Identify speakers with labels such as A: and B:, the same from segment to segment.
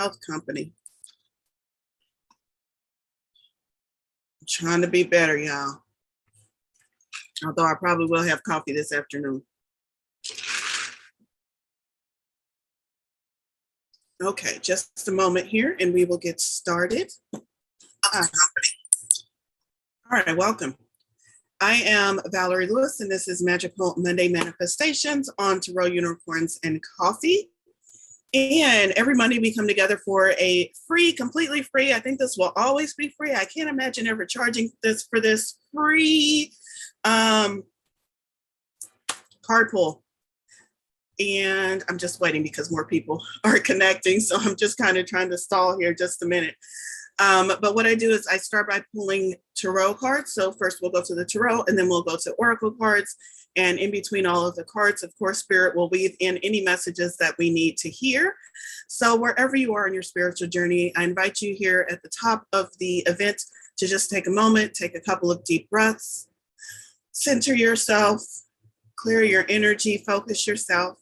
A: health company. I'm trying to be better, y'all. Although I probably will have coffee this afternoon. Okay, just a moment here and we will get started. All right, welcome. I am Valorie Lewis, and this is Magical Monday Manifestations on Tarot Unicorns and Coffee. And every Monday we come together for a free, completely free, I think this will always be free. I can't imagine ever charging this for this free card pull. And I'm just waiting because more people are connecting. So I'm just kind of trying to stall here just a minute. But what I do is I start by pulling tarot cards. So first we'll go to the tarot and then we'll go to oracle cards. And in between all of the cards, of course, Spirit will weave in any messages that we need to hear. So wherever you are in your spiritual journey, I invite you here at the top of the event to just take a moment, take a couple of deep breaths, center yourself, clear your energy, focus yourself.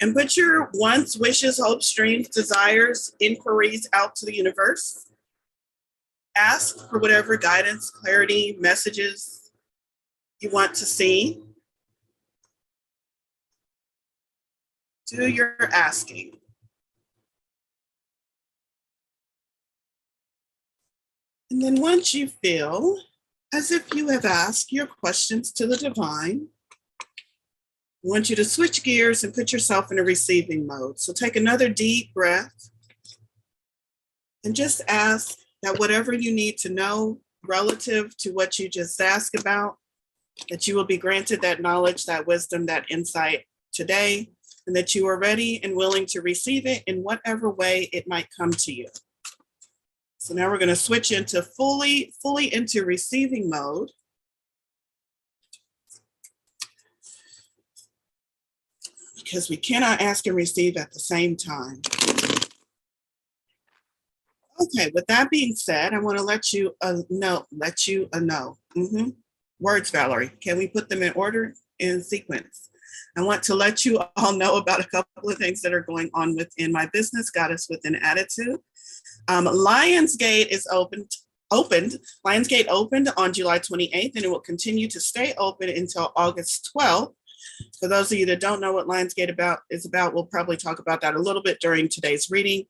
A: And put your wants, wishes, hopes, dreams, desires, inquiries out to the universe. Ask for whatever guidance, clarity, messages you want to see. Do your asking. And then once you feel as if you have asked your questions to the divine, I want you to switch gears and put yourself in a receiving mode. So take another deep breath and just ask that whatever you need to know relative to what you just asked about, that you will be granted that knowledge, that wisdom, that insight today, and that you are ready and willing to receive it in whatever way it might come to you. So now we're going to switch into fully into receiving mode. Because we cannot ask and receive at the same time. Okay, with that being said, I want to let you know. Words, Valorie. Can we put them in order, in sequence? I want to let you all know about a couple of things that are going on within my business, Goddess with an Attitude. Lionsgate is opened. Lionsgate opened on July 28th, and it will continue to stay open until August 12th. For those of you that don't know what Lionsgate is about, we'll probably talk about that a little bit during today's reading.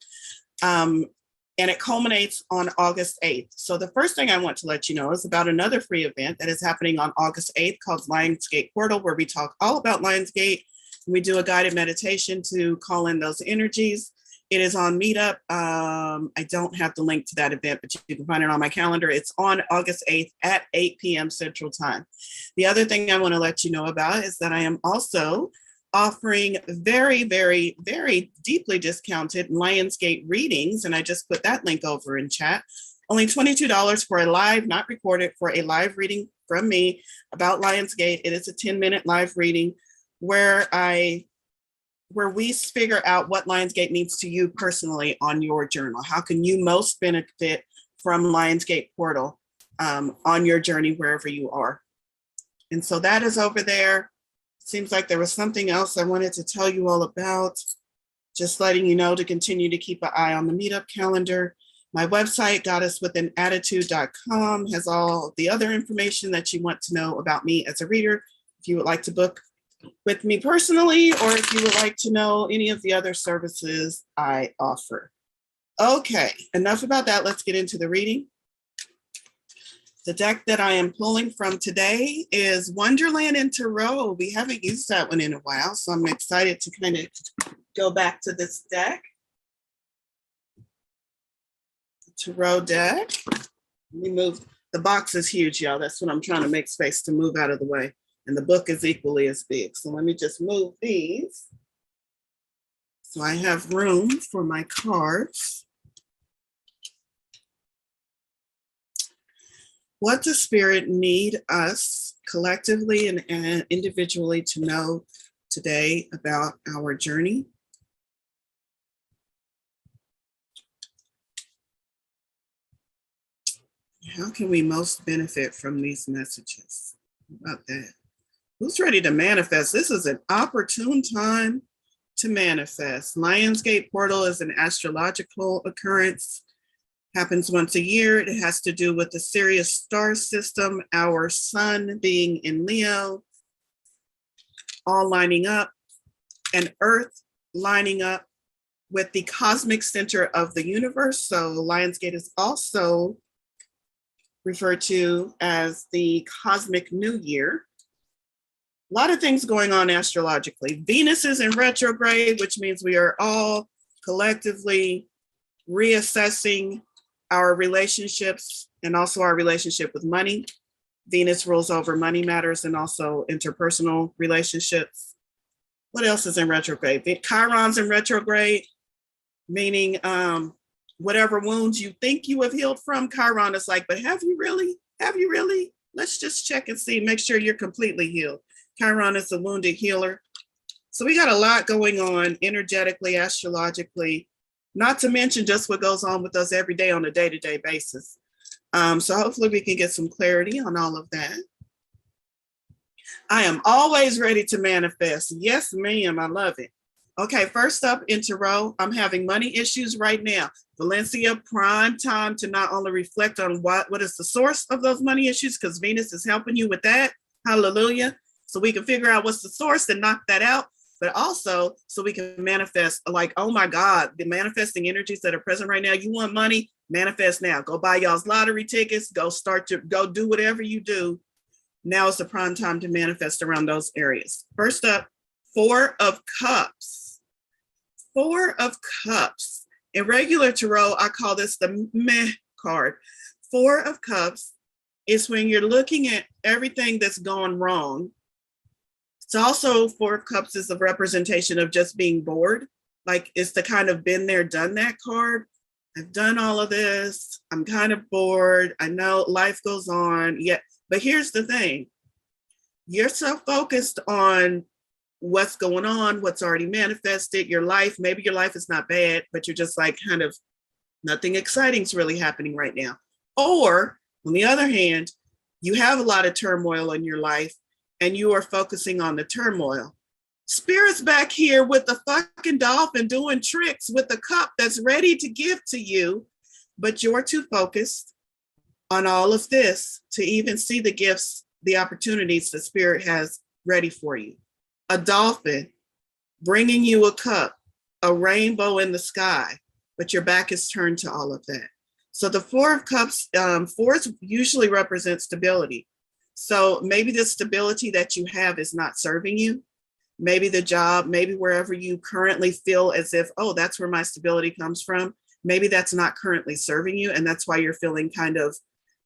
A: And it culminates on August 8th. So the first thing I want to let you know is about another free event that is happening on August 8th called Lionsgate Portal, where we talk all about Lionsgate. We do a guided meditation to call in those energies. It is on Meetup. I don't have the link to that event, but you can find it on my calendar. It's on August 8th at 8 p.m. Central Time. The other thing I want to let you know about is that I am also offering very, very, very deeply discounted Lionsgate readings. And I just put that link over in chat. Only $22 for a live, not recorded, for a live reading from me about Lionsgate. It is a 10-minute live reading where we figure out what Lionsgate means to you personally on your journal. How can you most benefit from Lionsgate Portal on your journey wherever you are? And so that is over there. Seems like there was something else I wanted to tell you all about. Just letting you know to continue to keep an eye on the Meetup calendar. My website, goddesswithanAttitude.com, has all the other information that you want to know about me as a reader. If you would like to book with me personally, or if you would like to know any of the other services I offer. Okay, enough about that. Let's get into the reading. The deck that I am pulling from today is Wonderland in Tarot. We haven't used that one in a while, so I'm excited to kind of go back to this deck. The Tarot deck. Let me move. The box is huge, y'all. That's what I'm trying to make space to move out of the way. And the book is equally as big. So let me just move these so I have room for my cards. What does Spirit need us collectively and individually to know today about our journey? How can we most benefit from these messages? How about that? Who's ready to manifest? This is an opportune time to manifest. Lionsgate portal is an astrological occurrence, happens once a year. It has to do with the Sirius star system, our sun being in Leo, all lining up, and Earth lining up with the cosmic center of the universe. So Lionsgate is also referred to as the cosmic new year. A lot of things going on astrologically. Venus is in retrograde, which means we are all collectively reassessing our relationships and also our relationship with money. Venus rules over money matters and also interpersonal relationships. What else is in retrograde? Chiron's in retrograde, meaning whatever wounds you think you have healed from, Chiron is like, but have you really? Have you really? Let's just check and see, make sure you're completely healed. Chiron is a wounded healer. So we got a lot going on energetically, astrologically, not to mention just what goes on with us every day on a day-to-day basis. So hopefully we can get some clarity on all of that. I am always ready to manifest. Yes, ma'am, I love it. Okay, first up in Tarot, I'm having money issues right now. Valencia, prime time to not only reflect on what is the source of those money issues, because Venus is helping you with that. Hallelujah. So we can figure out what's the source and knock that out, but also so we can manifest, like, oh my God, the manifesting energies that are present right now. You want money? Manifest now. Go buy y'all's lottery tickets. Go do whatever you do. Now is the prime time to manifest around those areas. First up, Four of Cups. Four of Cups. In regular tarot, I call this the meh card. Four of Cups is when you're looking at everything that's gone wrong. It's also, Four of Cups is a representation of just being bored. Like, it's the kind of been there, done that card. I've done all of this. I'm kind of bored. I know life goes on. Yeah, but here's the thing. You're so focused on what's going on, what's already manifested, your life. Maybe your life is not bad, but you're just like, kind of nothing exciting is really happening right now. Or on the other hand, you have a lot of turmoil in your life and you are focusing on the turmoil. Spirit's back here with the fucking dolphin doing tricks with the cup that's ready to give to you, but you're too focused on all of this to even see the gifts, the opportunities the Spirit has ready for you. A dolphin bringing you a cup, a rainbow in the sky, but your back is turned to all of that. So the Four of Cups, fours usually represent stability. So maybe the stability that you have is not serving you. Maybe the job, maybe wherever you currently feel as if, oh, that's where my stability comes from. Maybe that's not currently serving you. And that's why you're feeling kind of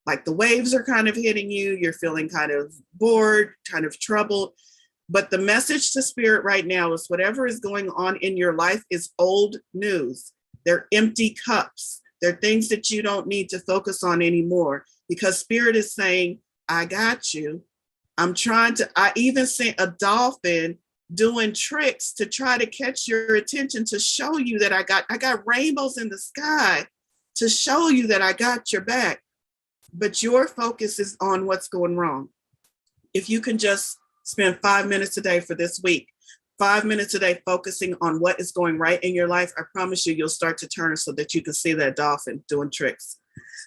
A: like the waves are kind of hitting you. You're feeling kind of bored, kind of troubled. But the message to Spirit right now is whatever is going on in your life is old news. They're empty cups. They're things that you don't need to focus on anymore, because Spirit is saying, I got you. I even sent a dolphin doing tricks to try to catch your attention, to show you that I got rainbows in the sky, to show you that I got your back. But your focus is on what's going wrong. If you can just spend 5 minutes a day for this week, 5 minutes a day focusing on what is going right in your life, I promise you'll start to turn so that you can see that dolphin doing tricks.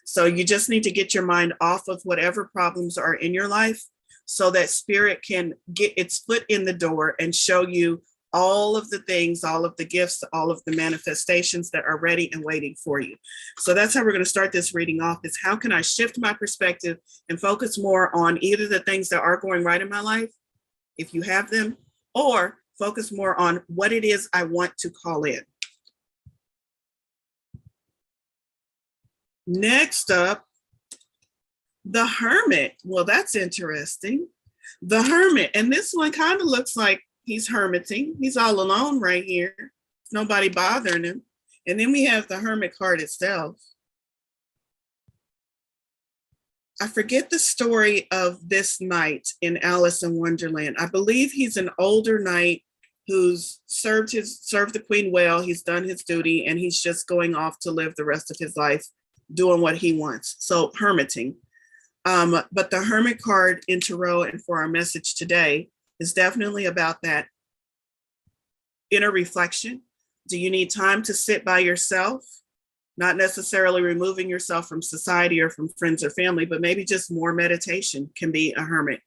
A: So you just need to get your mind off of whatever problems are in your life so that Spirit can get its foot in the door and show you all of the things, all of the gifts, all of the manifestations that are ready and waiting for you. So that's how we're going to start this reading off, is how can I shift my perspective and focus more on either the things that are going right in my life, if you have them, or focus more on what it is I want to call in. Next up, the Hermit. Well, that's interesting. The Hermit, and this one kind of looks like he's hermiting. He's all alone right here. Nobody bothering him. And then we have the Hermit card itself. I forget the story of this knight in Alice in Wonderland. I believe he's an older knight who's served the queen well. He's done his duty, and he's just going off to live the rest of his life doing what he wants. So hermiting. But the Hermit card in Tarot and for our message today is definitely about that. inner reflection? Do you need time to sit by yourself? Not necessarily removing yourself from society or from friends or family, but maybe just more meditation can be a hermit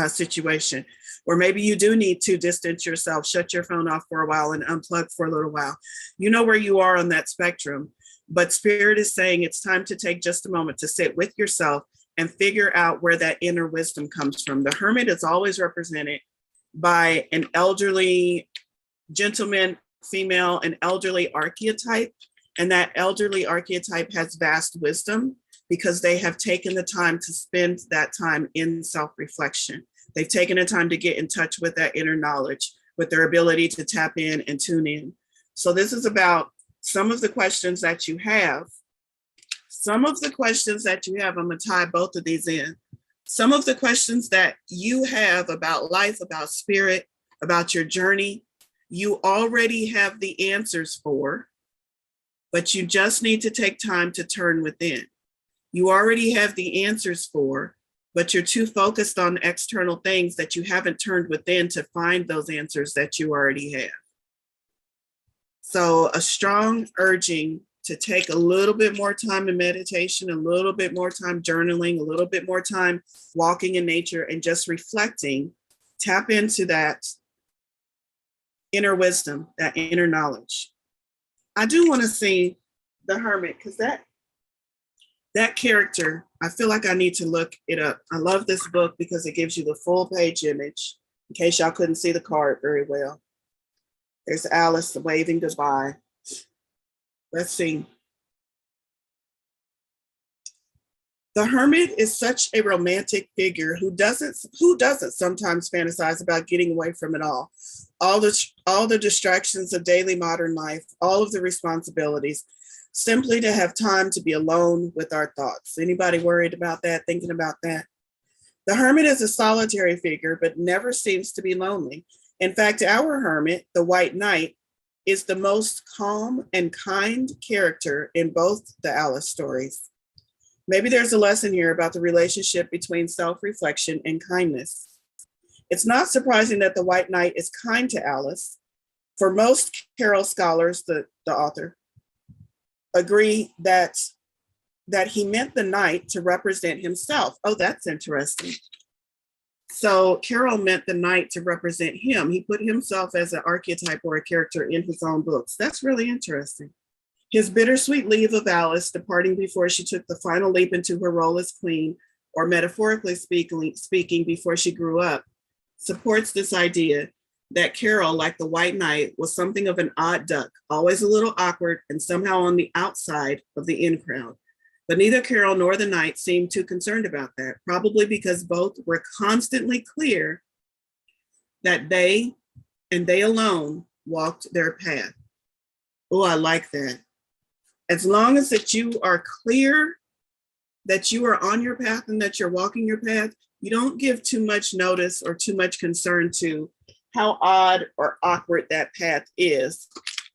A: situation. Or maybe you do need to distance yourself, shut your phone off for a while and unplug for a little while. You know where you are on that spectrum, but Spirit is saying it's time to take just a moment to sit with yourself and figure out where that inner wisdom comes from. The hermit is always represented by an elderly gentleman, female, an elderly archetype. And that elderly archetype has vast wisdom because they have taken the time to spend that time in self-reflection. They've taken the time to get in touch with that inner knowledge, with their ability to tap in and tune in. So this is about some of the questions that you have. Some of the questions that you have, I'm going to tie both of these in. Some of the questions that you have about life, about spirit, about your journey, you already have the answers for, but you just need to take time to turn within. You already have the answers for, but you're too focused on external things that you haven't turned within to find those answers that you already have. So a strong urging to take a little bit more time in meditation, a little bit more time journaling, a little bit more time walking in nature and just reflecting, tap into that inner wisdom, that inner knowledge. I do want to see the hermit because that character, I feel like I need to look it up. I love this book because it gives you the full page image in case y'all couldn't see the card very well. There's Alice waving goodbye. Let's see. The hermit is such a romantic figure who doesn't sometimes fantasize about getting away from it all. All the distractions of daily modern life, all of the responsibilities, simply to have time to be alone with our thoughts. Anybody worried about that, thinking about that? The hermit is a solitary figure, but never seems to be lonely. In fact, our hermit, the White Knight, is the most calm and kind character in both the Alice stories. Maybe there's a lesson here about the relationship between self-reflection and kindness. It's not surprising that the White Knight is kind to Alice. For most Carol scholars, the author, agree that he meant the knight to represent himself. Oh, that's interesting. So Carol meant the knight to represent him. He put himself as an archetype or a character in his own books. That's really interesting. His bittersweet leave of Alice, departing before she took the final leap into her role as queen, or metaphorically speaking, before she grew up, supports this idea that Carol, like the White Knight, was something of an odd duck, always a little awkward and somehow on the outside of the in crowd. But neither Carol nor the knight seemed too concerned about that, probably because both were constantly clear that they and they alone walked their path. Oh, I like that. As long as that you are clear that you are on your path and that you're walking your path, you don't give too much notice or too much concern to how odd or awkward that path is,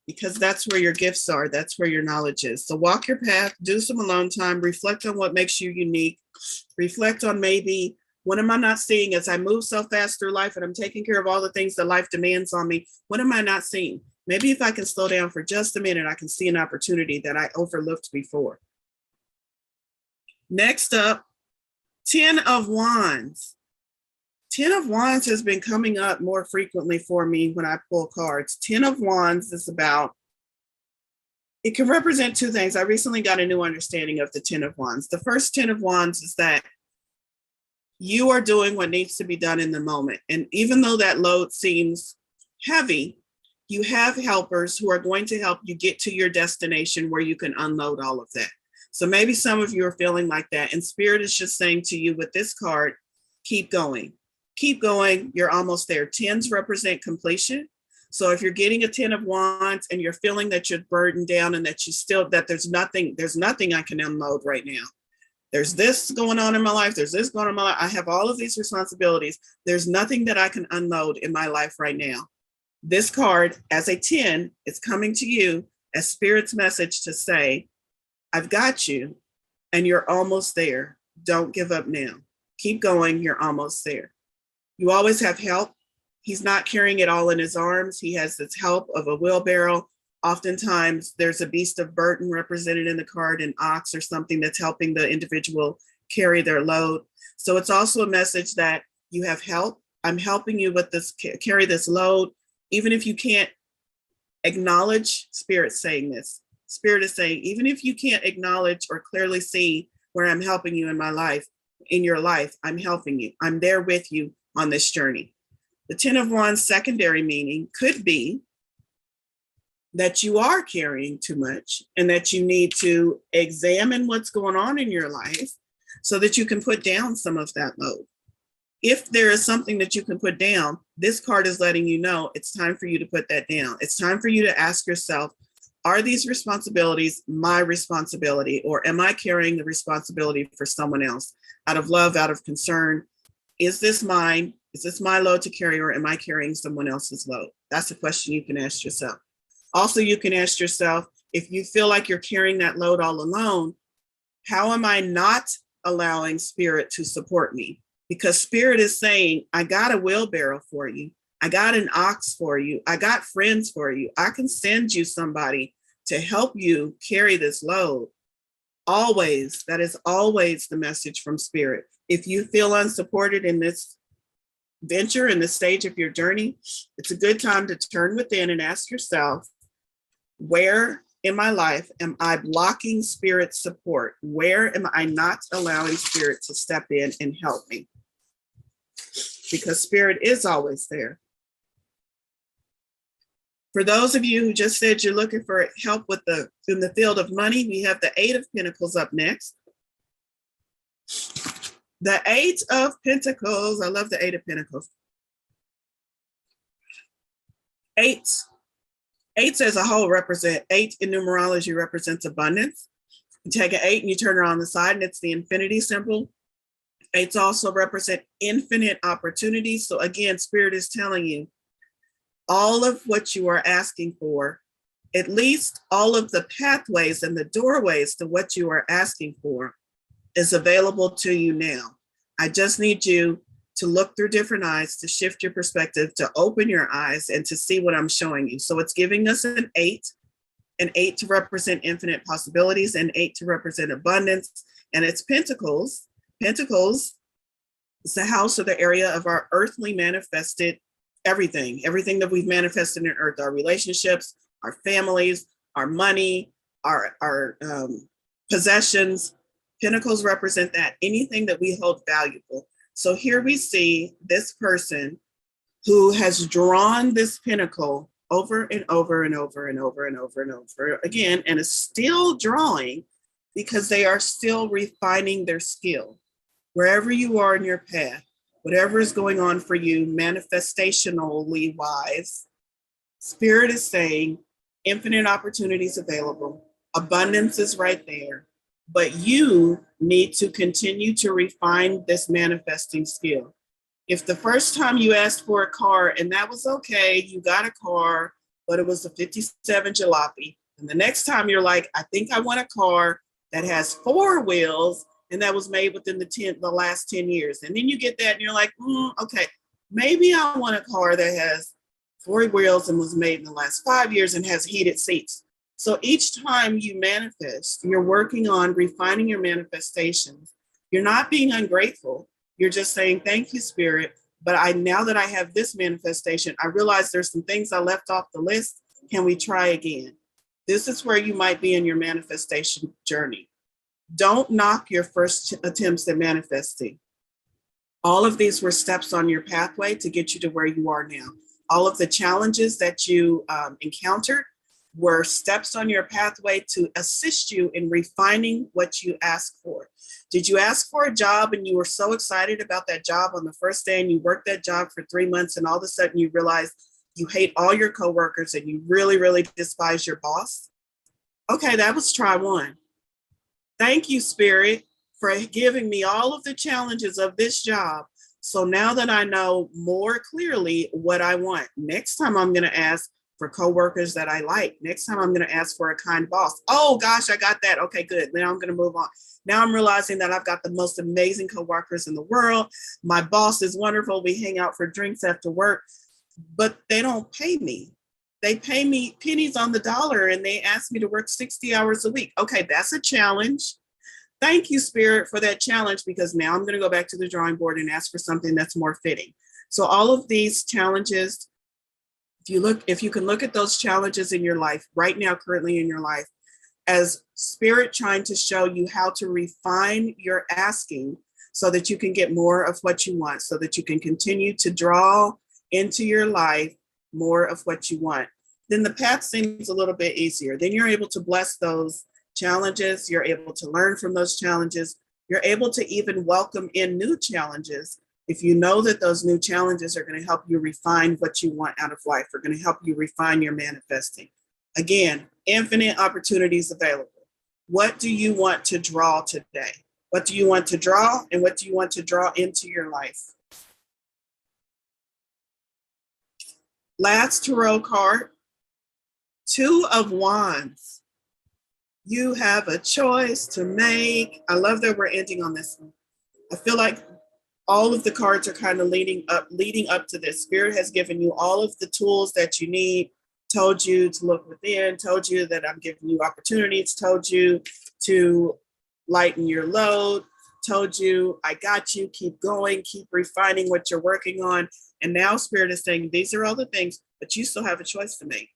A: because that's where your gifts are. That's where your knowledge is. So walk your path, do some alone time, reflect on what makes you unique, reflect on maybe, what am I not seeing as I move so fast through life and I'm taking care of all the things that life demands on me? What am I not seeing? Maybe if I can slow down for just a minute, I can see an opportunity that I overlooked before. Next up, 10 of Wands. 10 of Wands has been coming up more frequently for me when I pull cards. 10 of Wands is about, it can represent two things. I recently got a new understanding of the 10 of Wands. The first 10 of Wands is that you are doing what needs to be done in the moment. And even though that load seems heavy, you have helpers who are going to help you get to your destination where you can unload all of that. So maybe some of you are feeling like that. And Spirit is just saying to you with this card, keep going. Keep going. You're almost there. 10s represent completion. So if you're getting a 10 of Wands and you're feeling that you're burdened down and that there's nothing I can unload right now. There's this going on in my life. There's this going on in my life. I have all of these responsibilities. There's nothing that I can unload in my life right now. This card, as a 10, is coming to you as Spirit's message to say, I've got you and you're almost there. Don't give up now. Keep going. You're almost there. You always have help. He's not carrying it all in his arms. He has this help of a wheelbarrow. Oftentimes there's a beast of burden represented in the card, an ox or something that's helping the individual carry their load. So it's also a message that you have help. I'm helping you with this, carry this load. Even if you can't acknowledge, Spirit's saying this. Spirit is saying, even if you can't acknowledge or clearly see where I'm helping you in my life, in your life, I'm helping you. I'm there with you on this journey. The 10 of Wands secondary meaning could be that you are carrying too much and that you need to examine what's going on in your life so that you can put down some of that load. If there is something that you can put down, this card is letting you know it's time for you to put that down. It's time for you to ask yourself, are these responsibilities my responsibility, or am I carrying the responsibility for someone else out of love, out of concern? Is this mine? Is this my load to carry, or am I carrying someone else's load? That's a question you can ask yourself. Also, you can ask yourself, if you feel like you're carrying that load all alone, how am I not allowing Spirit to support me? Because Spirit is saying, I got a wheelbarrow for you. I got an ox for you. I got friends for you. I can send you somebody to help you carry this load. Always, that is always the message from Spirit. If you feel unsupported in this venture, in this stage of your journey, it's a good time to turn within and ask yourself, where in my life am I blocking Spirit's support? Where am I not allowing Spirit to step in and help me? Because Spirit is always there. For those of you who just said you're looking for help with in the field of money, we have the 8 of Pentacles up next. The 8 of Pentacles, I love the 8 of Pentacles. Eights as a whole represent, 8 in numerology represents abundance. You take an 8 and you turn it on the side and it's the infinity symbol. 8s also represent infinite opportunities. So again, Spirit is telling you all of what you are asking for, at least all of the pathways and the doorways to what you are asking for is available to you now. I just need you to look through different eyes, to shift your perspective, to open your eyes and to see what I'm showing you. So it's giving us an 8 to represent infinite possibilities, and 8 to represent abundance. And it's Pentacles. Pentacles is the house or the area of our earthly manifested everything that we've manifested in earth, our relationships, our families, our money, our possessions. Pentacles represent that, anything that we hold valuable. So here we see this person who has drawn this pentacle over and over and over and over and over and over again, and is still drawing because they are still refining their skill. Wherever you are in your path, whatever is going on for you, manifestationally wise, Spirit is saying infinite opportunities available. Abundance is right there. But you need to continue to refine this manifesting skill. If the first time you asked for a car and that was okay, you got a car, but it was a 57 jalopy. And the next time you're like, I think I want a car that has 4 wheels and that was made within the last 10 years. And then you get that and you're like, okay, maybe I want a car that has 4 wheels and was made in the last 5 years and has heated seats. So each time you manifest, you're working on refining your manifestations. You're not being ungrateful. You're just saying, thank you, Spirit. But now that I have this manifestation, I realize there's some things I left off the list. Can we try again? This is where you might be in your manifestation journey. Don't knock your first attempts at manifesting. All of these were steps on your pathway to get you to where you are now. All of the challenges that you encountered were steps on your pathway to assist you in refining what you asked for. Did you ask for a job and you were so excited about that job on the first day and you worked that job for 3 months and all of a sudden you realize you hate all your coworkers and you really, really despise your boss? Okay, that was try 1. Thank you, Spirit, for giving me all of the challenges of this job. So now that I know more clearly what I want, next time I'm going to ask for coworkers that I like. Next time I'm going to ask for a kind boss. Oh gosh, I got that. Okay, good. Now I'm going to move on. Now I'm realizing that I've got the most amazing coworkers in the world. My boss is wonderful. We hang out for drinks after work. but they don't pay me. They pay me pennies on the dollar and they ask me to work 60 hours a week. Okay, that's a challenge. Thank you, Spirit, for that challenge, because now I'm going to go back to the drawing board and ask for something that's more fitting. So all of these challenges, if you can look at those challenges in your life right now, currently in your life, as Spirit trying to show you how to refine your asking so that you can get more of what you want, so that you can continue to draw into your life more of what you want, then the path seems a little bit easier. Then you're able to bless those challenges. You're able to learn from those challenges. You're able to even welcome in new challenges if you know that those new challenges are going to help you refine what you want out of life, are going to help you refine your manifesting. Again, infinite opportunities available. What do you want to draw today? What do you want to draw, and what do you want to draw into your life? Last tarot card, Two of Wands. You have a choice to make. I love that we're ending on this one. I feel like all of the cards are kind of leading up to this. Spirit has given you all of the tools that you need, told you to look within, told you that I'm giving you opportunities, told you to lighten your load, told you I got you, keep going, keep refining what you're working on. And now Spirit is saying, these are all the things, but you still have a choice to make.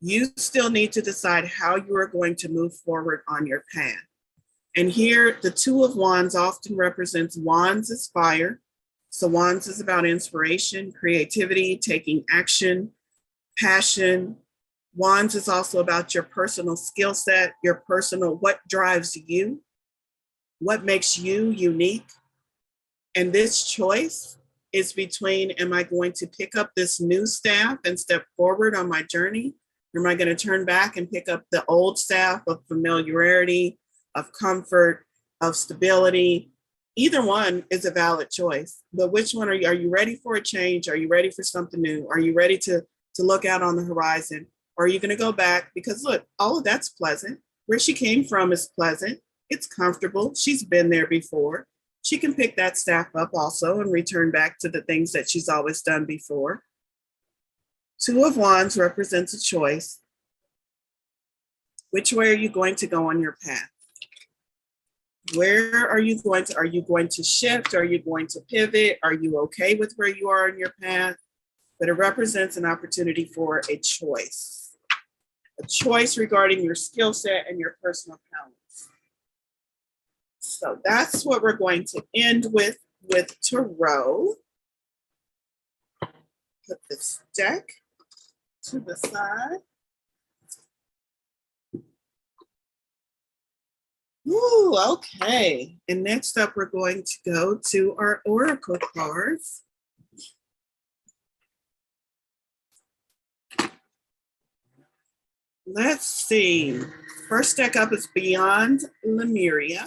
A: You still need to decide how you are going to move forward on your path. And here, the Two of Wands often represents wands as fire. So wands is about inspiration, creativity, taking action, passion. Wands is also about your personal skill set, your personal, what drives you, what makes you unique. And this choice is between, am I going to pick up this new staff and step forward on my journey? Or am I going to turn back and pick up the old staff of familiarity, of comfort, of stability? Either one is a valid choice. But which one are you? Are you ready for a change? Are you ready for something new? Are you ready to look out on the horizon? Or are you going to go back? Because look, all of that's pleasant. Where she came from is pleasant. It's comfortable. She's been there before. She can pick that staff up also and return back to the things that she's always done before. Two of Wands represents a choice. Which way are you going to go on your path? Where are you going to shift? Are you going to pivot? Are you okay with where you are on your path? But it represents an opportunity for a choice regarding your skill set and your personal talents. So that's what we're going to end with tarot. Put this deck to the side. Ooh, okay. And next up, we're going to go to our oracle cards. Let's see. First deck up is Beyond Lemuria.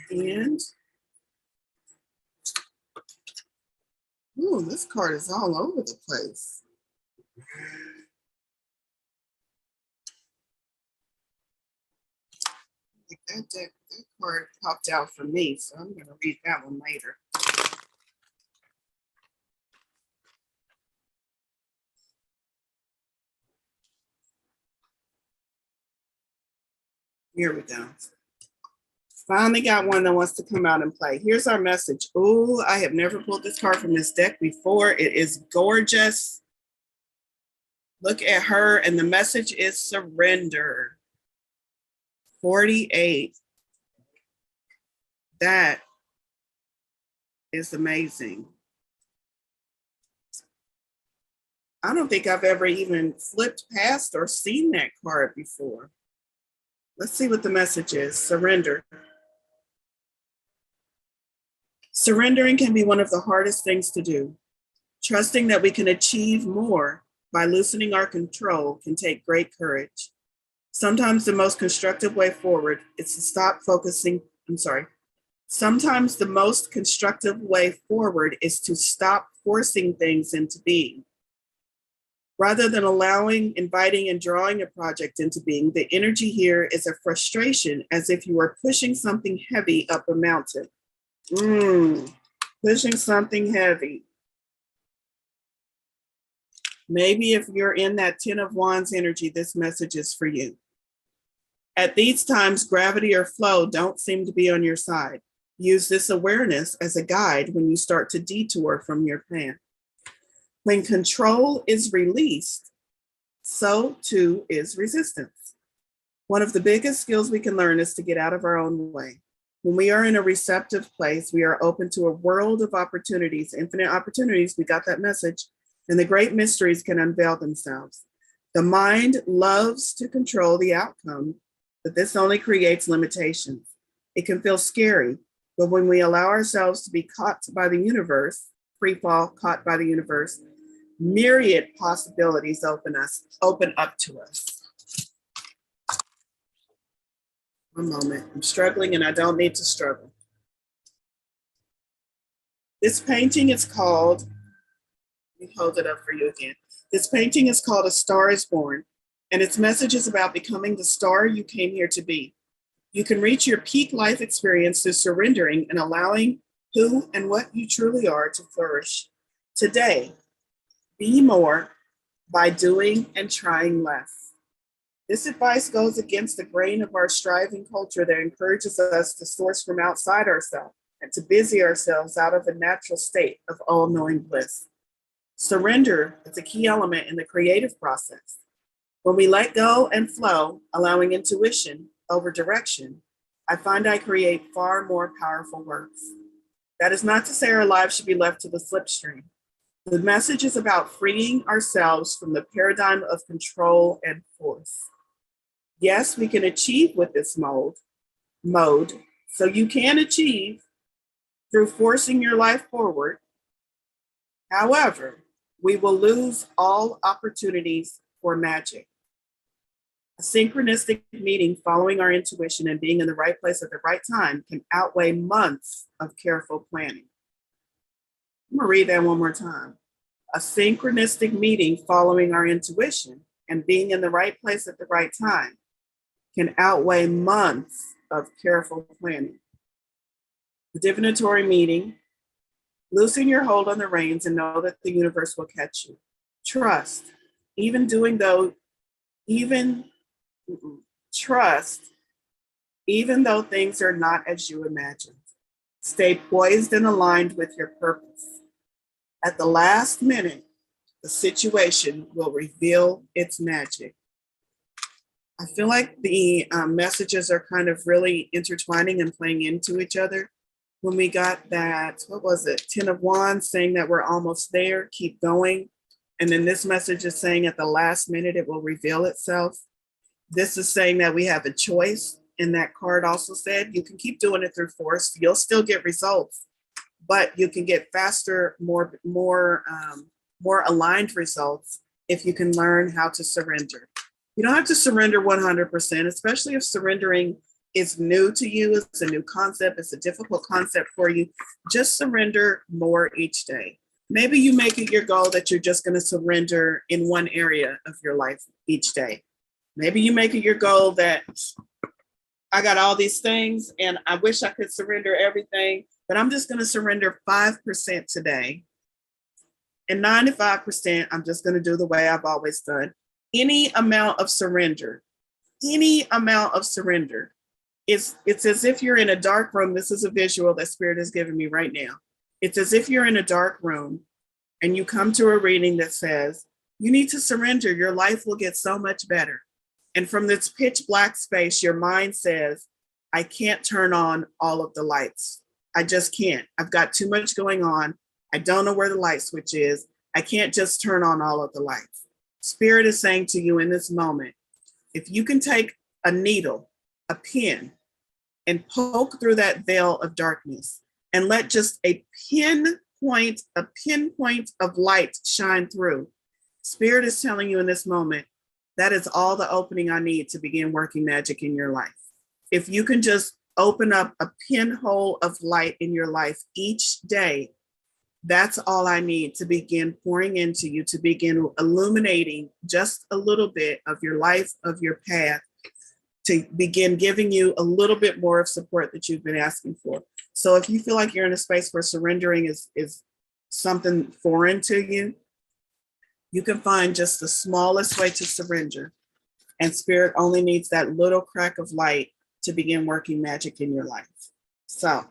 A: And ooh, this card is all over the place. That card popped out for me, so I'm going to read that one later. Here we go. Finally got one that wants to come out and play. Here's our message. Oh, I have never pulled this card from this deck before. It is gorgeous. Look at her, and the message is surrender. 48. That is amazing. I don't think I've ever even flipped past or seen that card before. Let's see what the message is. Surrender. Surrendering can be one of the hardest things to do. Trusting that we can achieve more by loosening our control can take great courage. Sometimes the most constructive way forward is to stop focusing. Sometimes the most constructive way forward is to stop forcing things into being. Rather than allowing, inviting, and drawing a project into being, the energy here is a frustration, as if you were pushing something heavy up a mountain. Pushing something heavy. Maybe if you're in that 10 of Wands energy, this message is for you. At these times, gravity or flow don't seem to be on your side. Use this awareness as a guide when you start to detour from your plan. When control is released, so too is resistance. One of the biggest skills we can learn is to get out of our own way. When we are in a receptive place, we are open to a world of opportunities, infinite opportunities. We got that message. And the great mysteries can unveil themselves. The mind loves to control the outcome, but this only creates limitations. It can feel scary, but when we allow ourselves to be caught by the universe, free fall, caught by the universe, myriad possibilities open up to us. One moment, I'm struggling and I don't need to struggle. This painting is called, let me hold it up for you again. This painting is called A Star is Born, and its message is about becoming the star you came here to be. You can reach your peak life experience through surrendering and allowing who and what you truly are to flourish. Today, be more by doing and trying less. This advice goes against the grain of our striving culture that encourages us to source from outside ourselves and to busy ourselves out of a natural state of all-knowing bliss. Surrender is a key element in the creative process. When we let go and flow, allowing intuition over direction, I find I create far more powerful works. That is not to say our lives should be left to the slipstream. The message is about freeing ourselves from the paradigm of control and force. Yes, we can achieve with this mode. So you can achieve through forcing your life forward. However, we will lose all opportunities for magic. A synchronistic meeting following our intuition and being in the right place at the right time can outweigh months of careful planning. I'm gonna read that one more time. A synchronistic meeting following our intuition and being in the right place at the right time can outweigh months of careful planning. The divinatory meeting, loosen your hold on the reins and know that the universe will catch you. Trust, trust, even though things are not as you imagined. Stay poised and aligned with your purpose. At the last minute, the situation will reveal its magic. I feel like the messages are kind of really intertwining and playing into each other. When we got that, 10 of Wands saying that we're almost there, keep going. And then this message is saying at the last minute, it will reveal itself. This is saying that we have a choice. And that card also said, you can keep doing it through force. You'll still get results, but you can get faster, more aligned results if you can learn how to surrender. You don't have to surrender 100%, especially if surrendering is new to you, it's a new concept, it's a difficult concept for you. Just surrender more each day. Maybe you make it your goal that you're just going to surrender in one area of your life each day. Maybe you make it your goal that I got all these things and I wish I could surrender everything, but I'm just going to surrender 5% today. And 95%, I'm just going to do the way I've always done. Any amount of surrender, it's as if you're in a dark room. This is a visual that Spirit is giving me right now. It's as if you're in a dark room and you come to a reading that says, you need to surrender. Your life will get so much better. And from this pitch black space, your mind says, I can't turn on all of the lights. I just can't. I've got too much going on. I don't know where the light switch is. I can't just turn on all of the lights. Spirit is saying to you in this moment, if you can take a needle, a pin, and poke through that veil of darkness and let just a pinpoint of light shine through. Spirit is telling you in this moment, that is all the opening I need to begin working magic in your life. If you can just open up a pinhole of light in your life each day, That's all I need to begin pouring into you, to begin illuminating just a little bit of your life, of your path, to begin giving you a little bit more of support that you've been asking for. So if you feel like you're in a space where surrendering is something foreign to you, you can find just the smallest way to surrender. And Spirit only needs that little crack of light to begin working magic in your life. So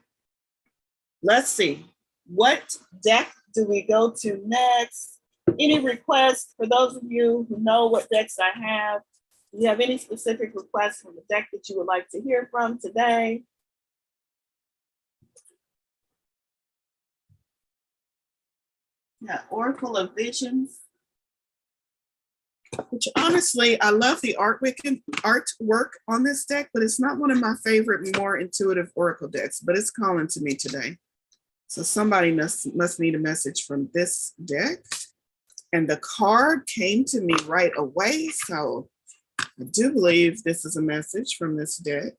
A: let's see. What deck do we go to next? Any requests for those of you who know what decks I have? Do you have any specific requests from the deck that you would like to hear from today? Yeah, Oracle of Visions. Which honestly, I love the artwork on this deck, but it's not one of my favorite, more intuitive Oracle decks, but it's calling to me today. So somebody must need a message from this deck. And the card came to me right away. So I do believe this is a message from this deck.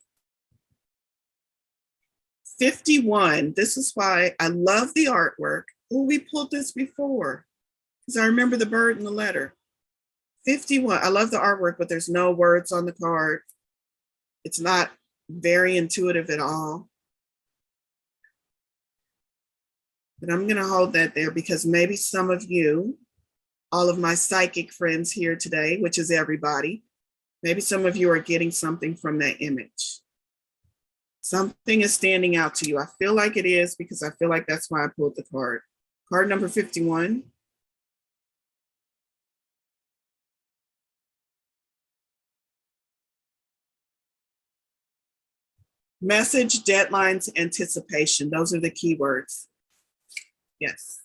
A: 51. This is why I love the artwork. Oh, we pulled this before because I remember the bird and the letter. 51. I love the artwork, but there's no words on the card. It's not very intuitive at all. But I'm going to hold that there because maybe some of you, all of my psychic friends here today, which is everybody, maybe some of you are getting something from that image. Something is standing out to you. I feel like it is because I feel like that's why I pulled the card. Card number 51. Message, deadlines, anticipation. Those are the key words. Yes.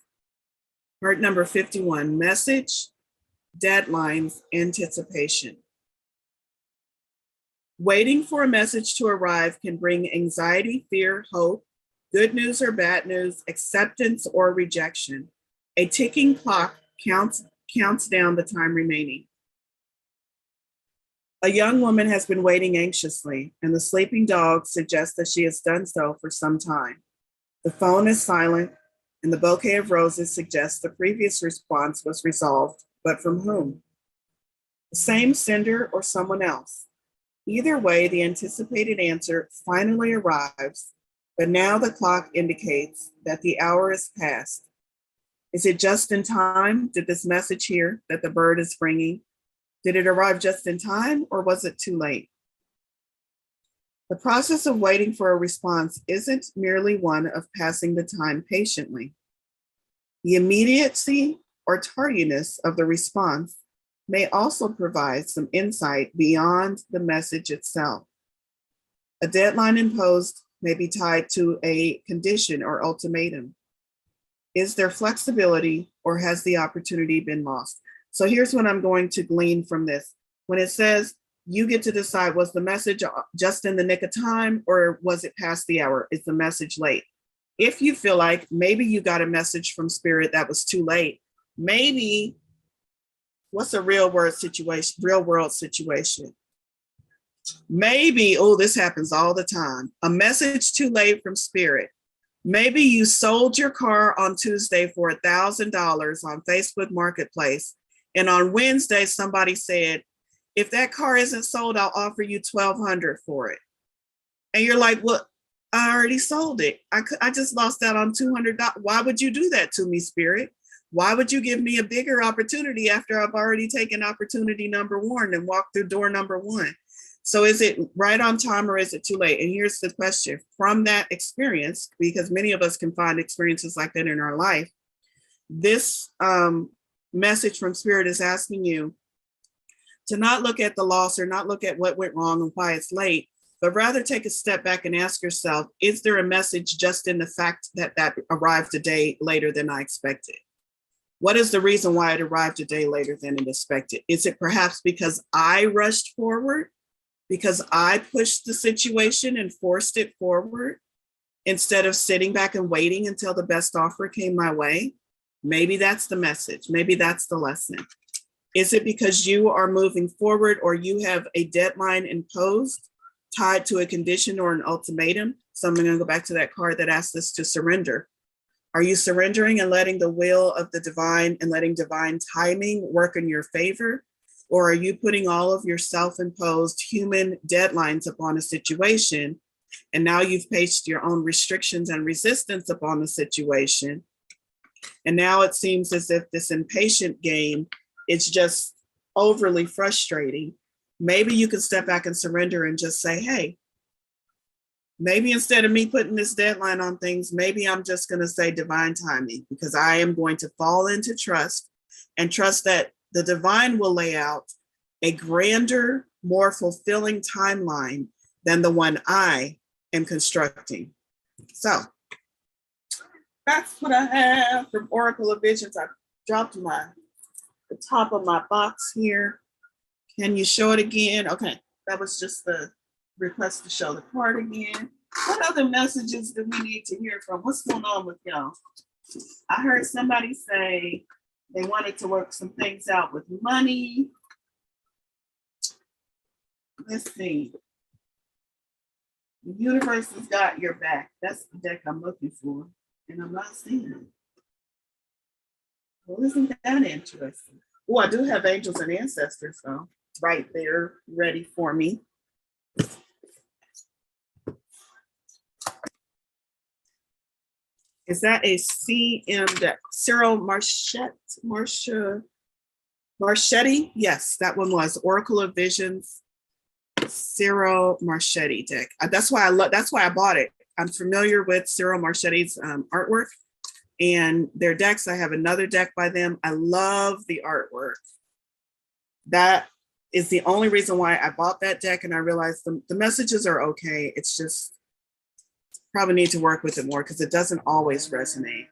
A: Card number 51. Message, deadlines, anticipation. Waiting for a message to arrive can bring anxiety, fear, hope, good news or bad news, acceptance or rejection. A ticking clock counts down the time remaining. A young woman has been waiting anxiously, and the sleeping dog suggests that she has done so for some time. The phone is silent, and the bouquet of roses suggests the previous response was resolved, but from whom? The same sender or someone else? Either way, the anticipated answer finally arrives, but now the clock indicates that the hour is past. Is it just in time? Did this message here that the bird is bringing, did it arrive just in time or was it too late? The process of waiting for a response isn't merely one of passing the time patiently. The immediacy or tardiness of the response may also provide some insight beyond the message itself. A deadline imposed may be tied to a condition or ultimatum. Is there flexibility or has the opportunity been lost? So here's what I'm going to glean from this. When it says you get to decide, was the message just in the nick of time or was it past the hour? Is the message late? If you feel like maybe you got a message from Spirit that was too late, maybe what's a real world situation? Maybe, oh, this happens all the time. A message too late from Spirit. Maybe you sold your car on Tuesday for $1,000 on Facebook Marketplace. And on Wednesday, somebody said, if that car isn't sold, I'll offer you $1,200 for it. And you're like, well, I already sold it. I just lost out on $200. Why would you do that to me, Spirit? Why would you give me a bigger opportunity after I've already taken opportunity number one and walked through door number one? So is it right on time or is it too late? And here's the question from that experience, because many of us can find experiences like that in our life. This message from Spirit is asking you to not look at the loss or not look at what went wrong and why it's late, but rather take a step back and ask yourself, is there a message just in the fact that that arrived a day later than I expected? What is the reason why it arrived a day later than it expected? Is it perhaps because I rushed forward? Because I pushed the situation and forced it forward instead of sitting back and waiting until the best offer came my way? Maybe that's the message. Maybe that's the lesson. Is it because you are moving forward or you have a deadline imposed tied to a condition or an ultimatum? So I'm going to go back to that card that asked us to surrender. Are you surrendering and letting the will of the divine and letting divine timing work in your favor? Or are you putting all of your self-imposed human deadlines upon a situation, and now you've placed your own restrictions and resistance upon the situation? And now it seems as if this impatient game is just overly frustrating. Maybe you can step back and surrender and just say, hey, maybe instead of me putting this deadline on things, maybe I'm just going to say divine timing, because I am going to fall into trust and trust that the divine will lay out a grander, more fulfilling timeline than the one I am constructing. So that's what I have from Oracle of Visions. I dropped the top of my box here. Can you show it again? Okay, that was just the request to show the card again. What other messages do we need to hear from? What's going on with y'all? I heard somebody say they wanted to work some things out with money. Let's see. The universe has got your back. That's the deck I'm looking for, and I'm not seeing it. Well, isn't that interesting? Oh, I do have angels and ancestors, though, right there, ready for me. Is that a CM deck? Cyril Marchetti? Yes, that one was Oracle of Visions, Cyril Marchetti deck. That's why I bought it. I'm familiar with Cyril Marchetti's artwork and their decks. I have another deck by them. I love the artwork. That is the only reason why I bought that deck, and I realized the messages are okay. It's just probably need to work with it more because it doesn't always resonate.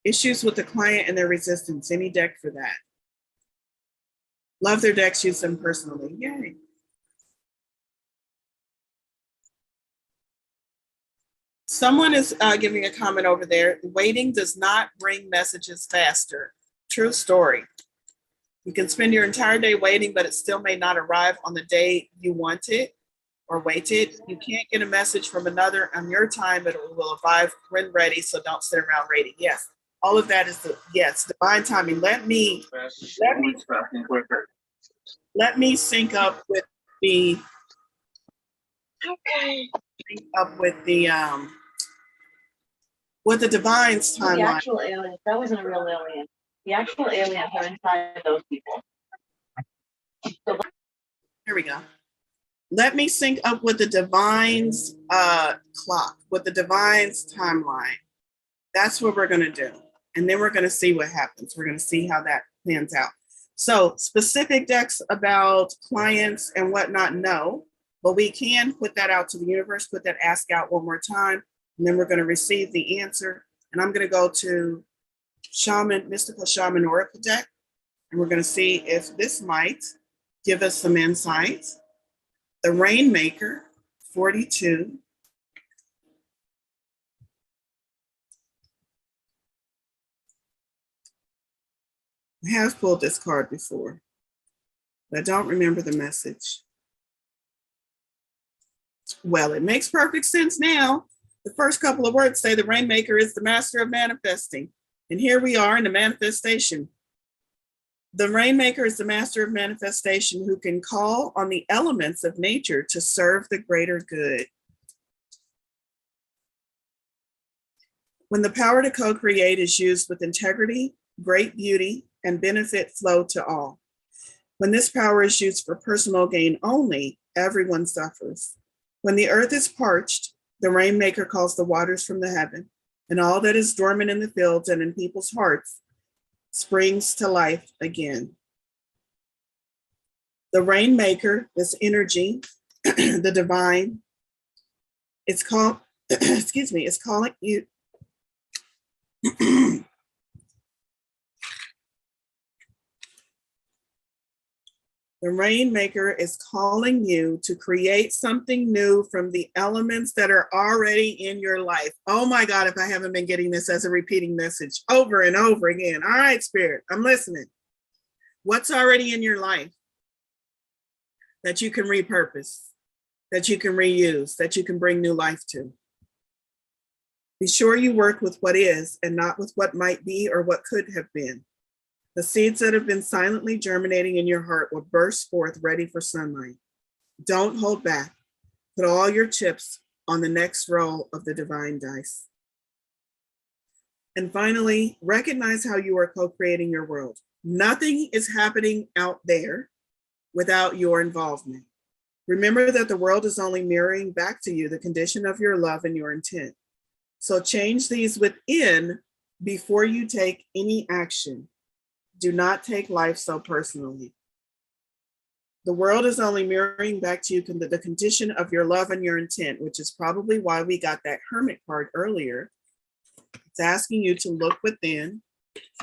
A: Issues with the client and their resistance. Any deck for that. Love their decks, use them personally. Yay. Someone is giving a comment over there. Waiting does not bring messages faster. True story. You can spend your entire day waiting, but it still may not arrive on the day you want it or waited. You can't get a message from another on your time, but it will arrive when ready, so don't sit around waiting. Yes, all of that is divine timing. Let me sync up with the divine's timeline.
B: The actual alien, that wasn't a real alien. The actual aliens are inside those people.
A: Here we go. Let me sync up with the divine's clock, with the divine's timeline. That's what we're going to do. And then we're going to see what happens. We're going to see how that pans out. So specific decks about clients and whatnot, no. But we can put that out to the universe, put that ask out one more time. And then we're going to receive the answer. And I'm going to go to Mystical Shaman Oracle deck. And we're going to see if this might give us some insight. The Rainmaker, 42. I have pulled this card before, but I don't remember the message. Well, it makes perfect sense now. The first couple of words say the Rainmaker is the master of manifesting. And here we are in the manifestation. The Rainmaker is the master of manifestation who can call on the elements of nature to serve the greater good. When the power to co-create is used with integrity, great beauty, and benefit flow to all. When this power is used for personal gain only, everyone suffers. When the earth is parched, the Rainmaker calls the waters from the heaven, and all that is dormant in the fields and in people's hearts springs to life again. The Rainmaker, this energy, the divine, it's called, it's calling you. The Rainmaker is calling you to create something new from the elements that are already in your life. Oh my God, if I haven't been getting this as a repeating message over and over again. All right, Spirit, I'm listening. What's already in your life that you can repurpose, that you can reuse, that you can bring new life to. Be sure you work with what is and not with what might be or what could have been. The seeds that have been silently germinating in your heart will burst forth ready for sunlight. Don't hold back. Put all your chips on the next roll of the divine dice. And finally, recognize how you are co-creating your world. Nothing is happening out there without your involvement. Remember that the world is only mirroring back to you the condition of your love and your intent. So change these within before you take any action. Do not take life so personally. The world is only mirroring back to you the condition of your love and your intent, which is probably why we got that hermit card earlier. It's asking you to look within.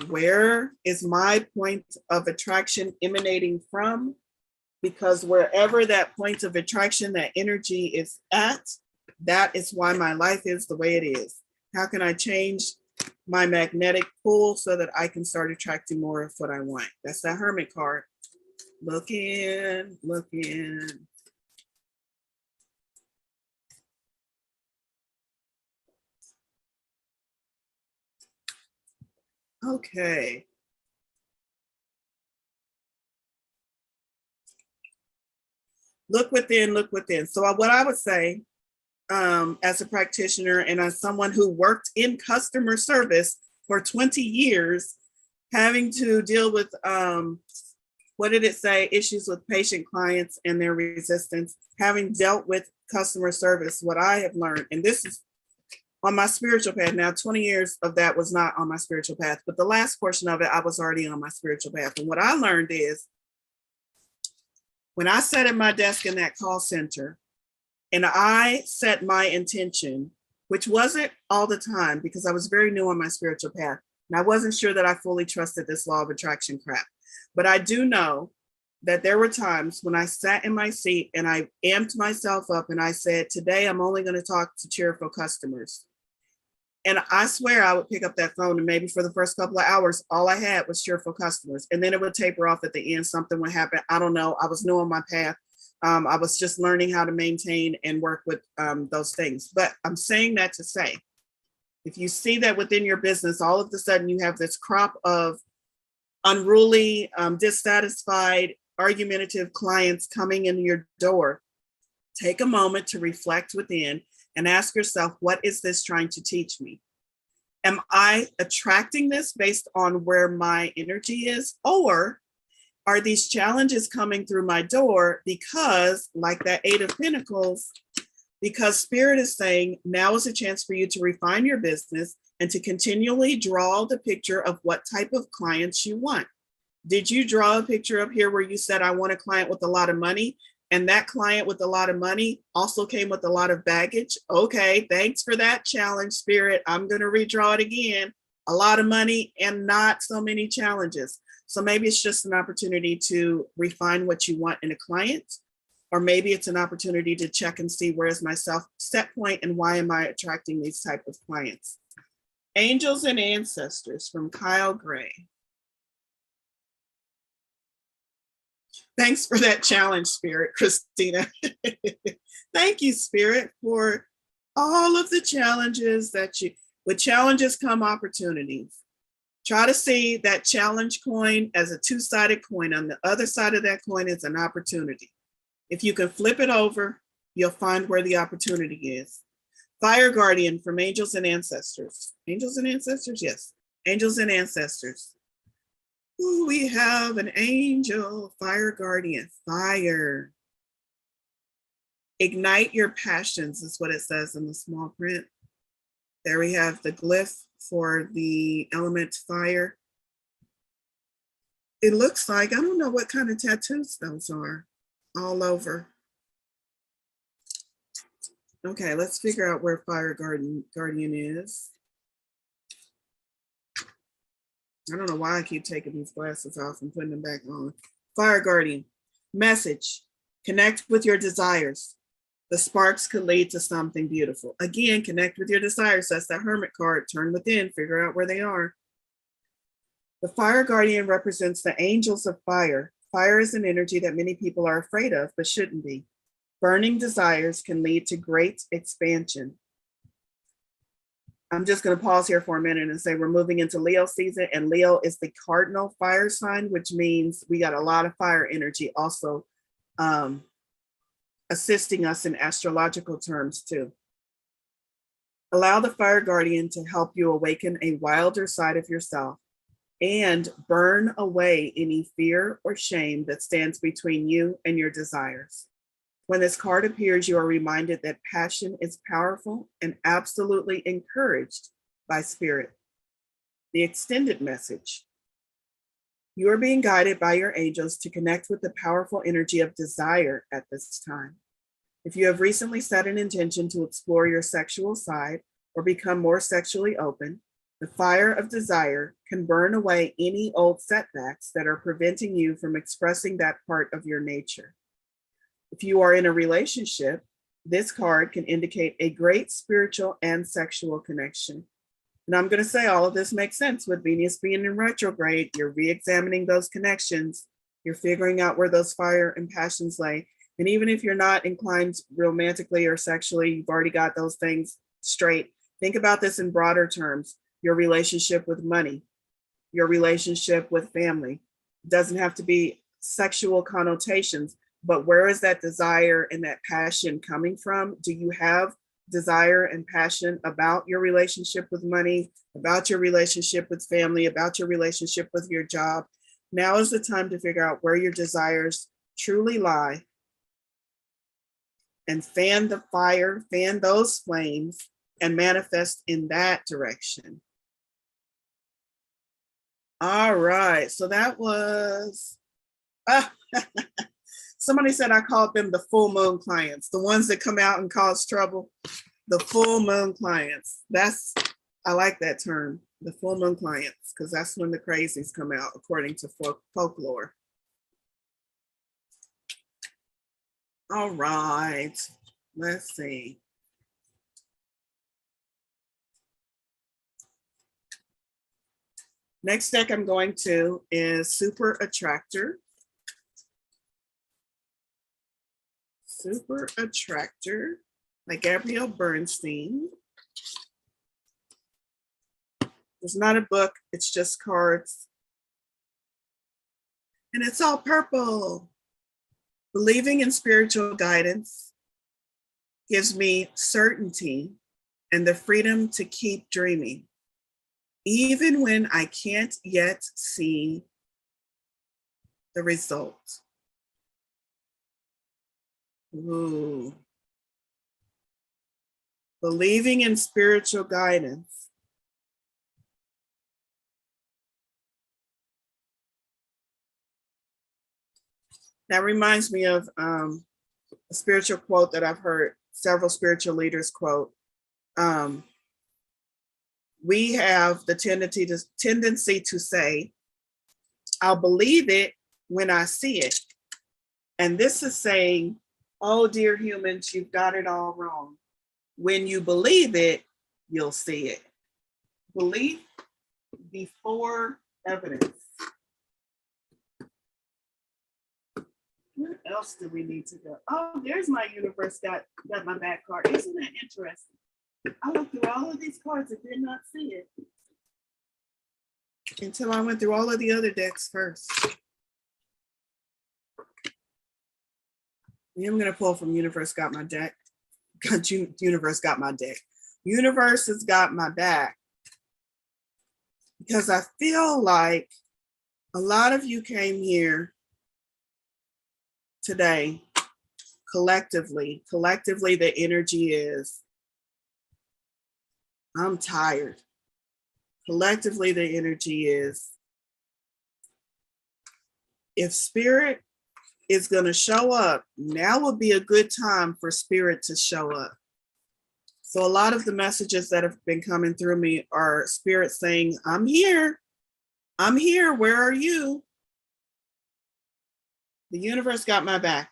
A: Where is my point of attraction emanating from? Because wherever that point of attraction, that energy is at, that is why my life is the way it is. How can I change my magnetic pull so that I can start attracting more of what I want? That's that hermit card. Look in, look in. Okay. Look within, look within. So what I would say as a practitioner and as someone who worked in customer service for 20 years, having to deal with, what did it say? Issues with patient clients and their resistance, having dealt with customer service, what I have learned, and this is on my spiritual path. Now, 20 years of that was not on my spiritual path, but the last portion of it, I was already on my spiritual path. And what I learned is when I sat at my desk in that call center and I set my intention, which wasn't all the time because I was very new on my spiritual path. And I wasn't sure that I fully trusted this law of attraction crap. But I do know that there were times when I sat in my seat and I amped myself up and I said, today I'm only going to talk to cheerful customers. And I swear I would pick up that phone and maybe for the first couple of hours, all I had was cheerful customers. And then it would taper off at the end. Something would happen. I don't know. I was new on my path. I was just learning how to maintain and work with those things. But I'm saying that to say, if you see that within your business, all of a sudden you have this crop of unruly, dissatisfied, argumentative clients coming in your door, take a moment to reflect within and ask yourself, what is this trying to teach me? Am I attracting this based on where my energy is? Or are these challenges coming through my door because, like that Eight of Pentacles, because Spirit is saying, now is a chance for you to refine your business and to continually draw the picture of what type of clients you want. Did you draw a picture up here where you said, I want a client with a lot of money? And that client with a lot of money also came with a lot of baggage. Okay, thanks for that challenge, Spirit. I'm going to redraw it again. A lot of money and not so many challenges. So maybe it's just an opportunity to refine what you want in a client, or maybe it's an opportunity to check and see where is my set point and why am I attracting these type of clients. Angels and Ancestors from Kyle Gray. Thanks for that challenge, Spirit, Christina. Thank you, Spirit, for all of the challenges with challenges come opportunities. Try to see that challenge coin as a two-sided coin. On the other side of that coin is an opportunity. If you can flip it over, you'll find where the opportunity is. Fire Guardian from Angels and Ancestors. Angels and Ancestors? Yes. Angels and Ancestors. Ooh, we have an angel, Fire Guardian, fire. Ignite your passions is what it says in the small print. There we have the glyph for the element fire. It looks like, I don't know what kind of tattoos those are, all over. Okay, let's figure out where Fire Guardian is. I don't know why I keep taking these glasses off and putting them back on. Fire Guardian, message, connect with your desires. The sparks could lead to something beautiful. Again, connect with your desires. That's the Hermit card. Turn within, figure out where they are. The Fire Guardian represents the angels of fire. Fire is an energy that many people are afraid of, but shouldn't be. Burning desires can lead to great expansion. I'm just going to pause here for a minute and say we're moving into Leo season, and Leo is the cardinal fire sign, which means we got a lot of fire energy also assisting us in astrological terms too. Allow the fire guardian to help you awaken a wilder side of yourself and burn away any fear or shame that stands between you and your desires. When this card appears, you are reminded that passion is powerful and absolutely encouraged by spirit. The extended message. You are being guided by your angels to connect with the powerful energy of desire at this time. If you have recently set an intention to explore your sexual side or become more sexually open, the fire of desire can burn away any old setbacks that are preventing you from expressing that part of your nature. If you are in a relationship, this card can indicate a great spiritual and sexual connection. And I'm going to say all of this makes sense with Venus being in retrograde. You're re-examining those connections. You're figuring out where those fire and passions lay. And even if you're not inclined romantically or sexually, you've already got those things straight. Think about this in broader terms. Your relationship with money, your relationship with family. It doesn't have to be sexual connotations, but where is that desire and that passion coming from? Do you have desire and passion about your relationship with money, about your relationship with family, about your relationship with your job? Now is the time to figure out where your desires truly lie and fan the fire, fan those flames, and manifest in that direction. All right, so that was, somebody said I called them the full moon clients, the ones that come out and cause trouble, the full moon clients. I like that term, the full moon clients, because that's when the crazies come out, according to folklore. All right, let's see. Next deck I'm going to is Super Attractor. Super Attractor by Gabrielle Bernstein. It's not a book, it's just cards. And it's all purple. Believing in spiritual guidance gives me certainty and the freedom to keep dreaming, even when I can't yet see the result. Ooh. Believing in spiritual guidance. That reminds me of a spiritual quote that I've heard several spiritual leaders quote. We have the tendency to say, I'll believe it when I see it. And this is saying, oh, dear humans, you've got it all wrong. When you believe it, you'll see it. Belief before evidence. Where else do we need to go? Oh, there's my universe got my back card. Isn't that interesting? I looked through all of these cards and did not see it until I went through all of the other decks first. I'm going to pull from Universe Got My Deck. Universe got my deck. Universe has got my back. Because I feel like a lot of you came here today collectively. Collectively, the energy is, I'm tired. Collectively, the energy is, if spirit is going to show up, now would be a good time for spirit to show up. So a lot of the messages that have been coming through me are spirit saying, I'm here. I'm here. Where are you? The universe got my back.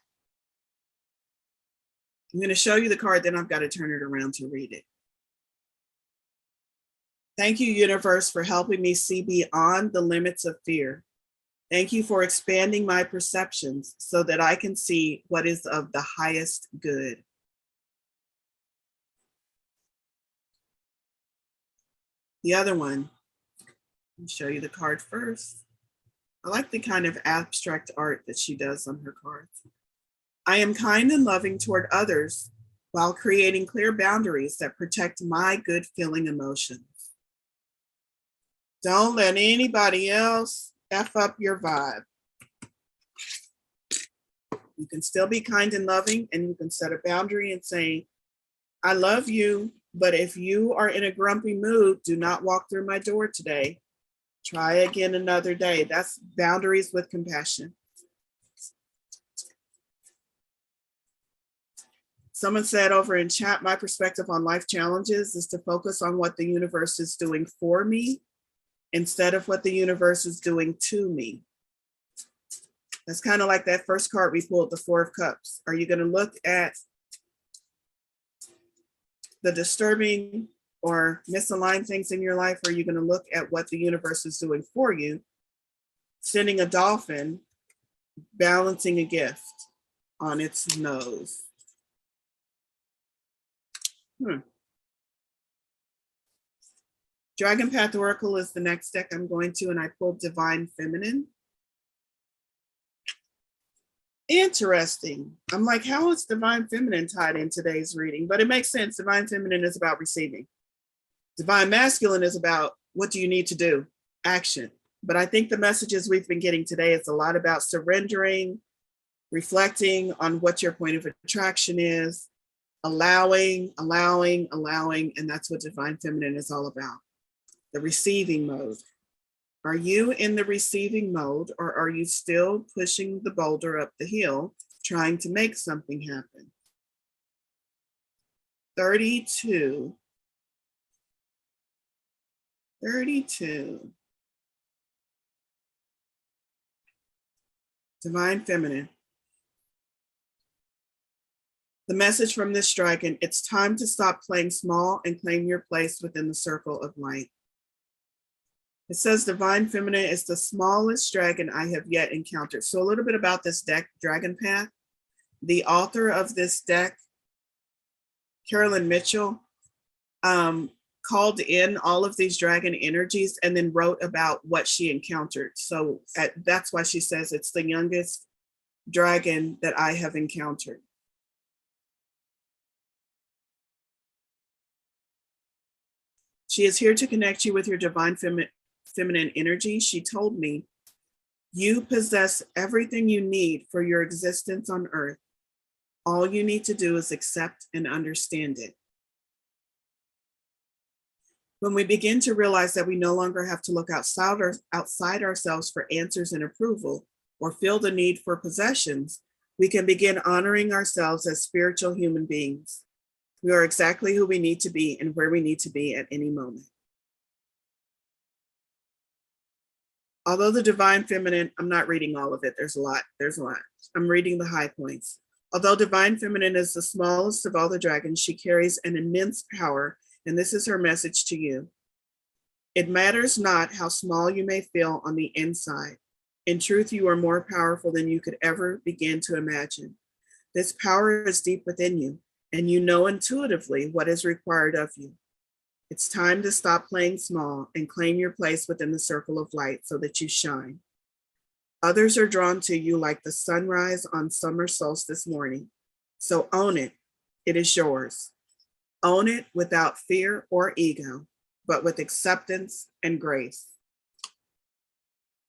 A: I'm going to show you the card, then I've got to turn it around to read it. Thank you, universe, for helping me see beyond the limits of fear. Thank you for expanding my perceptions so that I can see what is of the highest good. The other one, I'll show you the card first. I like the kind of abstract art that she does on her cards. I am kind and loving toward others while creating clear boundaries that protect my good feeling emotions. Don't let anybody else F up your vibe. You can still be kind and loving, and you can set a boundary and say, I love you, but if you are in a grumpy mood, do not walk through my door today. Try again another day. That's boundaries with compassion. Someone said over in chat, my perspective on life challenges is to focus on what the universe is doing for me instead of what the universe is doing to me. That's kind of like that first card we pulled, the Four of Cups. Are you going to look at the disturbing or misaligned things in your life, or are you going to look at what the universe is doing for you? Sending a dolphin, balancing a gift on its nose. Dragon Path Oracle is the next deck I'm going to, and I pulled Divine Feminine. Interesting. I'm like, how is Divine Feminine tied in today's reading? But it makes sense. Divine Feminine is about receiving. Divine Masculine is about what do you need to do? Action. But I think the messages we've been getting today is a lot about surrendering, reflecting on what your point of attraction is, allowing, and that's what Divine Feminine is all about. The receiving mode. Are you in the receiving mode, or are you still pushing the boulder up the hill, trying to make something happen? 32. Divine Feminine. The message from this dragon, it's time to stop playing small and claim your place within the circle of light. It says Divine Feminine is the smallest dragon I have yet encountered. So a little bit about this deck, Dragon Path. The author of this deck, Carolyn Mitchell, called in all of these dragon energies and then wrote about what she encountered. So that's why she says it's the youngest dragon that I have encountered. She is here to connect you with your divine feminine energy. She told me, you possess everything you need for your existence on earth. All you need to do is accept and understand it. When we begin to realize that we no longer have to look outside ourselves for answers and approval or feel the need for possessions, we can begin honoring ourselves as spiritual human beings. We are exactly who we need to be and where we need to be at any moment. Although the Divine Feminine, I'm not reading all of it. There's a lot. I'm reading the high points. Although Divine Feminine is the smallest of all the dragons, she carries an immense power, and this is her message to you. It matters not how small you may feel on the inside. In truth, you are more powerful than you could ever begin to imagine. This power is deep within you, and you know intuitively what is required of you. It's time to stop playing small and claim your place within the circle of light so that you shine. Others are drawn to you like the sunrise on summer solstice morning. So own it. It is yours. Own it without fear or ego, but with acceptance and grace.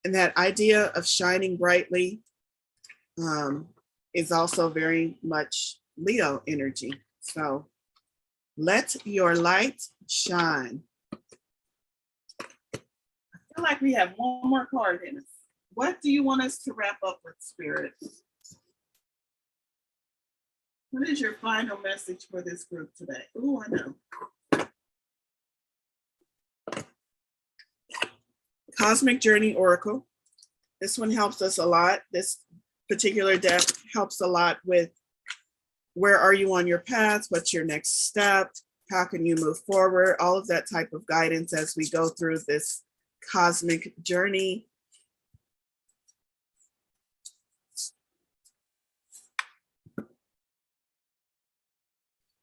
A: And that idea of shining brightly is also very much Leo energy. So let your light shine. I feel like we have one more card in us. What do you want us to wrap up with, Spirit? What is your final message for this group today? Oh, I know. Cosmic Journey Oracle. This one helps us a lot. This particular deck helps a lot with where are you on your path? What's your next step? How can you move forward? All of that type of guidance as we go through this cosmic journey.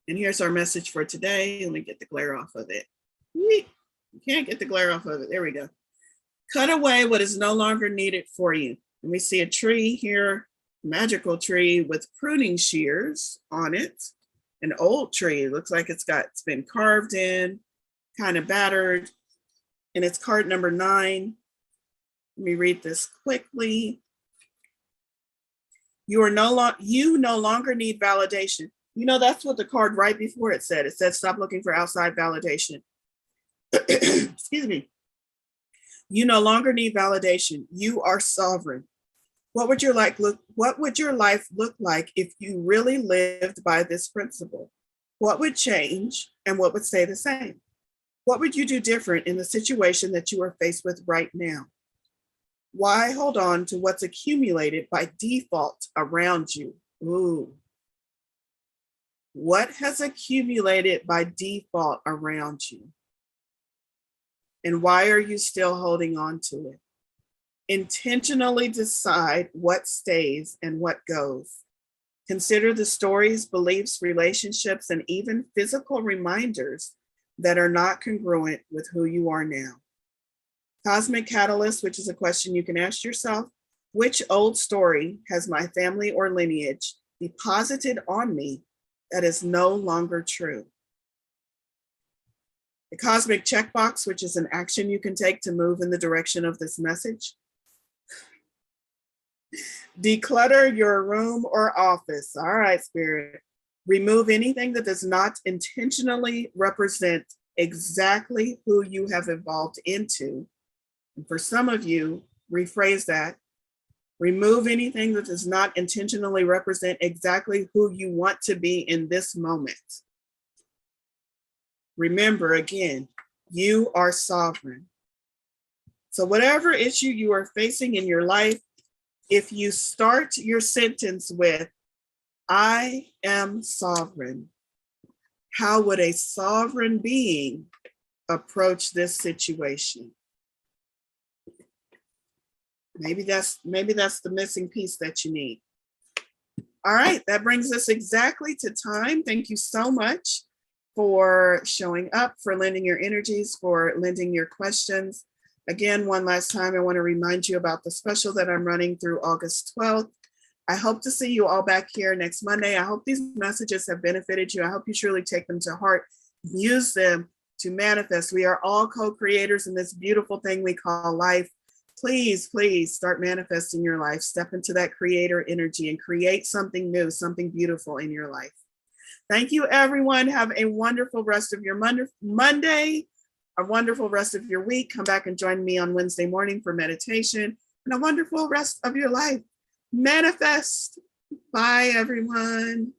A: And here's our message for today. Let me get the glare off of it. You can't get the glare off of it. There we go. Cut away what is no longer needed for you. And we see a tree here, magical tree with pruning shears on it. An old tree. It looks like it's been carved in, kind of battered. And it's card number 9. Let me read this quickly. You no longer need validation. You know, that's what the card right before it said. It said, stop looking for outside validation. Excuse me. You no longer need validation. You are sovereign. What would your life look like if you really lived by this principle? What would change and what would stay the same? What would you do different in the situation that you are faced with right now? Why hold on to what's accumulated by default around you? Ooh. What has accumulated by default around you? And why are you still holding on to it? Intentionally decide what stays and what goes. Consider the stories, beliefs, relationships, and even physical reminders that are not congruent with who you are now. Cosmic Catalyst, which is a question you can ask yourself, which old story has my family or lineage deposited on me that is no longer true? The Cosmic Checkbox, which is an action you can take to move in the direction of this message. Declutter your room or office. All right, Spirit. Remove anything that does not intentionally represent exactly who you have evolved into. And for some of you, rephrase that. Remove anything that does not intentionally represent exactly who you want to be in this moment. Remember, again, you are sovereign. So whatever issue you are facing in your life, if you start your sentence with, I am sovereign, how would a sovereign being approach this situation? Maybe that's the missing piece that you need. All right, that brings us exactly to time. Thank you so much for showing up, for lending your energies, for lending your questions. Again, one last time, I want to remind you about the special that I'm running through August 12th. I hope to see you all back here next Monday. I hope these messages have benefited you. I hope you truly take them to heart, use them to manifest. We are all co-creators in this beautiful thing we call life. Please, please start manifesting your life. Step into that creator energy and create something new, something beautiful in your life. Thank you, everyone. Have a wonderful rest of your Monday, a wonderful rest of your week. Come back and join me on Wednesday morning for meditation, and a wonderful rest of your life. Manifest. Bye, everyone.